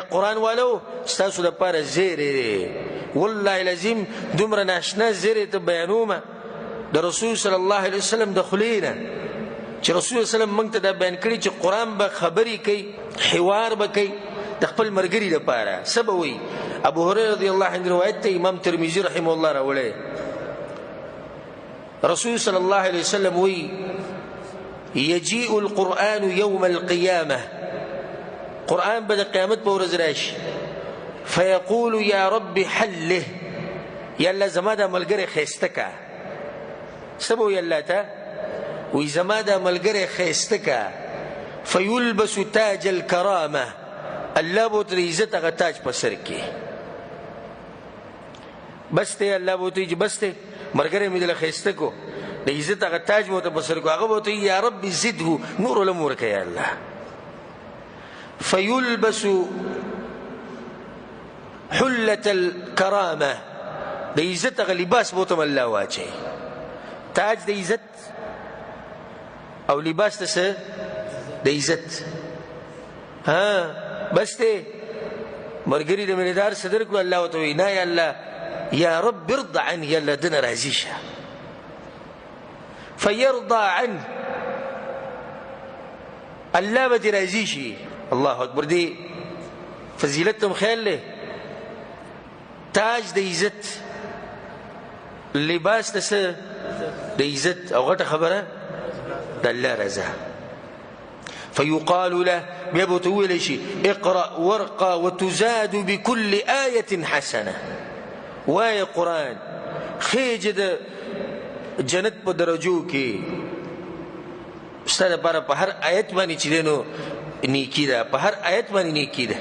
قرآن والو ستاسو لپاره زیری دی والله العظیم دومره ناشنا زیری ته بیانومه د رسول صلی الله علیه وسلم د خولې نه چې رسول صلی الله علیه وسلم موږ ته دا بیان کړي چې قرآن به خبرې کوي حوار به کوي د خپل ملګري لپاره. څه به وایي؟ ابو هريره رضی الله عنه روایت ته امام ترمذي رحمه الله راوړی رسول صلی الله علیه وسلم وایي یجیء القرآن یوم القیامه قرآن به د قیامت په ورځ راشي فیقول یا رب حله یا الله زما دا ملګری ښایسته که. څه به وایي الله ته؟ وایي زما دا ملګری ښایسته که فیلبس تاج الکرامه الله به ورته د عزت هغه تاج په سر کړي. بس دی الله به ورته وایي چې بس دی ملګری مې دله ښایسته کو د عزت هغه تاج مې ورته په سر کو هغه به ورته وایي یا رب زده نور ولم ورکه یا الله فیلبس حلة الكرامة د عزت هغه لباس به ورته الله واچوي. تاج د عزت او لباس د څه د عزت. بس دی ملګري د مریدار صدر کو الله ورته وایي نه یا الله یا رب ارض عنه یا الله دنه راضي شه فیرضى عنه الله به دې راضي شي. الله اکبر دی فضیلت تم خیال له تاج د عزت لباس د څه د عزت او غټه خبره د الله رضا. فيقال له بیا به ورته وویلی شي اقرأ وارقى وتزاد بكل آية حسنة وایه قرآن خیجه د جنت په درجو کې ستا دپاره په هر آیت باندې چې دی نو نیکي ده په هر آیت باندې نیکي ده.